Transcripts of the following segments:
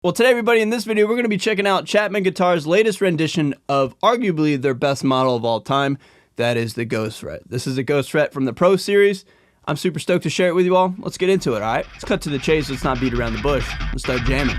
Well, today, everybody, in this video, we're going to be checking out Chapman Guitars' latest rendition of arguably their best model of all time. That is the Ghost Fret. This is a Ghost Fret from the Pro Series. I'm super stoked to share it with you all. Let's get into it, all right? Let's cut to the chase. Let's not beat around the bush. Let's start jamming.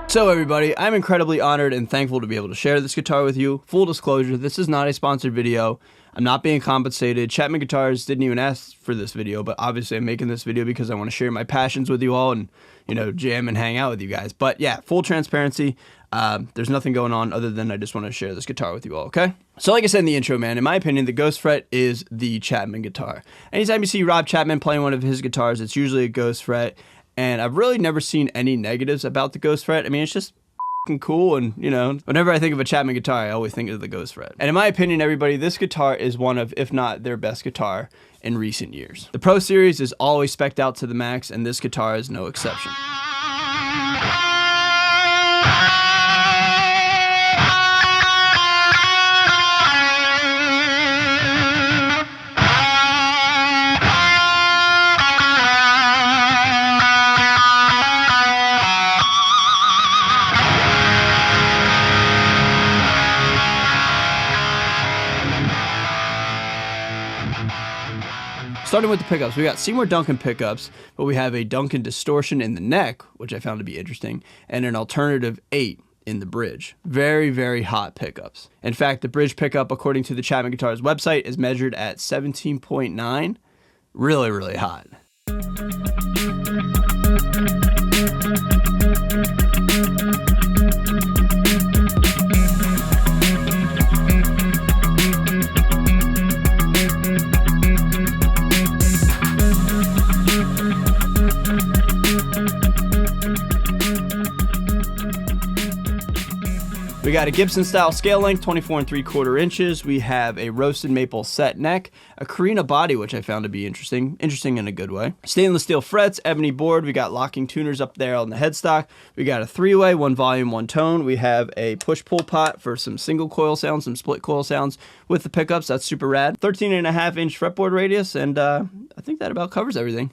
So everybody, I'm incredibly honored and thankful to be able to share this guitar with you. Full disclosure, this is not a sponsored video. I'm not being compensated. Chapman Guitars didn't even ask for this video, but obviously I'm making this video because I want to share my passions with you all and, you know, jam and hang out with you guys. But yeah, full transparency. There's nothing going on other than I just want to share this guitar with you all, okay? So like I said in the intro, man, in my opinion, the Ghost Fret is the Chapman guitar. Anytime you see Rob Chapman playing one of his guitars, it's usually a Ghost Fret. And I've really never seen any negatives about the Ghost Fret. I mean, it's just f***ing cool, and, you know, whenever I think of a Chapman guitar, I always think of the Ghost Fret. And in my opinion, everybody, this guitar is one of, if not their best guitar in recent years. The Pro Series is always spec'd out to the max, and this guitar is no exception. Starting with the pickups, we got Seymour Duncan pickups, but we have a Duncan distortion in the neck, which I found to be interesting, and an alternative 8 in the bridge. Very, very hot pickups. In fact, the bridge pickup, according to the Chapman Guitars website, is measured at 17.9. Really, really hot. We got a Gibson style scale length, 24 3/4 inches. We have a roasted maple set neck, a Carina body, which I found to be interesting in a good way. Stainless steel frets, ebony board. We got locking tuners up there on the headstock. We got a 3-way, 1 volume, 1 tone. We have a push-pull pot for some single coil sounds, some split coil sounds with the pickups. That's super rad. 13.5-inch fretboard radius, and I think that about covers everything.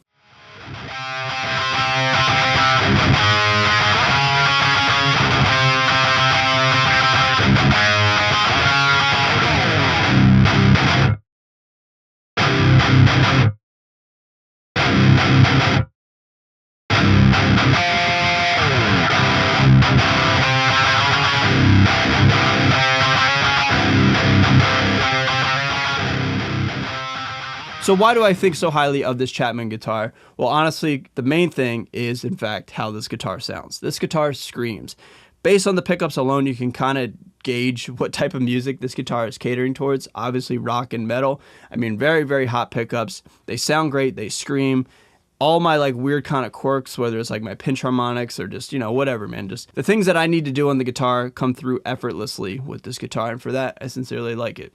So why do I think so highly of this Chapman guitar? Well, honestly, the main thing is, in fact, how this guitar sounds. This guitar screams. Based on the pickups alone, you can kind of gauge what type of music this guitar is catering towards. Obviously, rock and metal. I mean, very, very hot pickups. They sound great. They scream. All my like weird kind of quirks, whether it's like my pinch harmonics or just, you know, whatever, man. Just the things that I need to do on the guitar come through effortlessly with this guitar. And for that, I sincerely like it.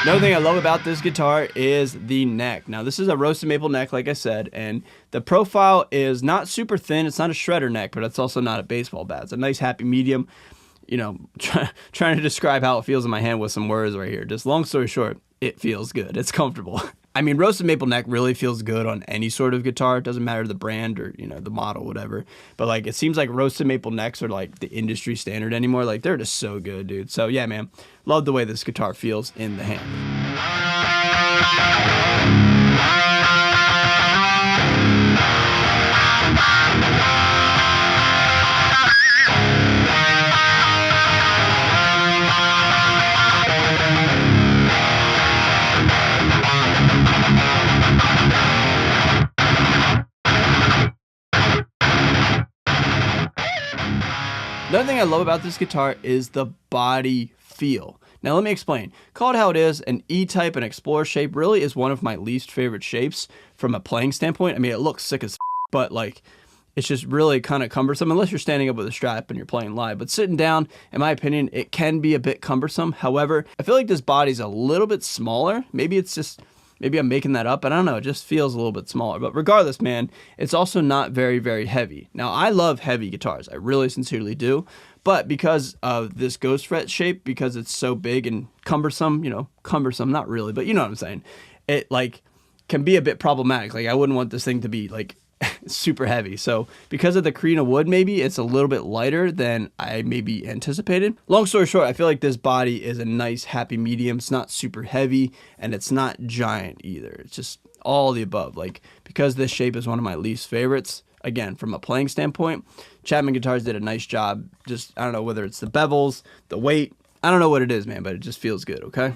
Another thing I love about this guitar is the neck. Now, this is a roasted maple neck, like I said, and the profile is not super thin. It's not a shredder neck, but it's also not a baseball bat. It's a nice happy medium. You know, trying to describe how it feels in my hand with some words right here. Just long story short, it feels good. It's comfortable. I mean, roasted maple neck really feels good on any sort of guitar. It doesn't matter the brand or, you know, the model, whatever. But like, it seems like roasted maple necks are like the industry standard anymore. Like, they're just so good, dude. So yeah, man, love the way this guitar feels in the hand. Another thing I love about this guitar is the body feel. Now let me explain. Call it how it is, an E-type and Explorer shape really is one of my least favorite shapes from a playing standpoint. I mean, it looks sick as but like, it's just really kind of cumbersome unless you're standing up with a strap and you're playing live. But sitting down, in my opinion, it can be a bit cumbersome. However, I feel like this body's a little bit smaller. Maybe it's just, maybe I'm making that up. I don't know. It just feels a little bit smaller. But regardless, man, it's also not very, very heavy. Now, I love heavy guitars. I really sincerely do. But because of this Ghost Fret shape, because it's so big and cumbersome, you know, cumbersome, not really, but you know what I'm saying. It like can be a bit problematic. Like I wouldn't want this thing to be like super heavy. So because of the Carina wood, maybe it's a little bit lighter than I maybe anticipated. Long story short, I feel like this body is a nice happy medium. It's not super heavy and it's not giant either. It's just all the above. Like because this shape is one of my least favorites, again, from a playing standpoint, Chapman Guitars did a nice job. Just, I don't know whether it's the bevels, the weight, I don't know what it is, man, but it just feels good, okay?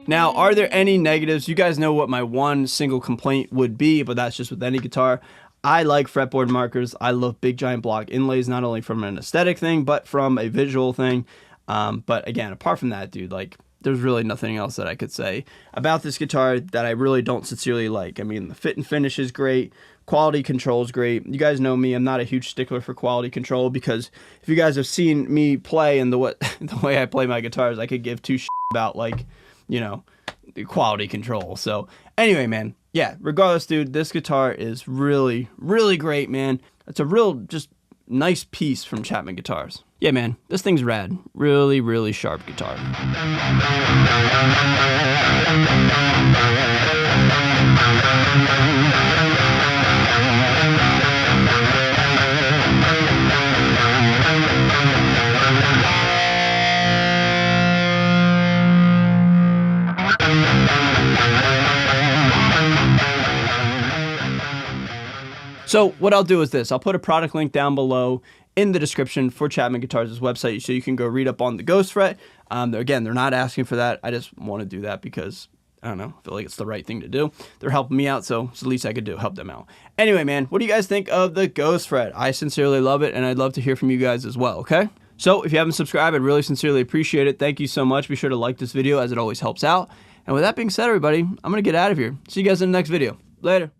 Now, are there any negatives? You guys know what my one single complaint would be, but that's just with any guitar. I like fretboard markers. I love big giant block inlays, not only from an aesthetic thing, but from a visual thing. But again, apart from that, dude, like there's really nothing else that I could say about this guitar that I really don't sincerely like. I mean, the fit and finish is great. Quality control is great. You guys know me. I'm not a huge stickler for quality control because if you guys have seen me play and the way I play my guitars, I could give two shits about like, you know, the quality control. So anyway, man, yeah, regardless, dude, this guitar is really, really great, man. It's a real just nice piece from Chapman Guitars. Yeah, man, this thing's rad. Really, really sharp guitar. So what I'll do is this. I'll put a product link down below in the description for Chapman Guitars' website so you can go read up on the Ghost Fret. Again, they're not asking for that. I just want to do that because, I don't know, I feel like it's the right thing to do. They're helping me out, so it's the least I could do, help them out. Anyway, man, what do you guys think of the Ghost Fret? I sincerely love it, and I'd love to hear from you guys as well, okay? So if you haven't subscribed, I'd really sincerely appreciate it. Thank you so much. Be sure to like this video as it always helps out. And with that being said, everybody, I'm going to get out of here. See you guys in the next video. Later.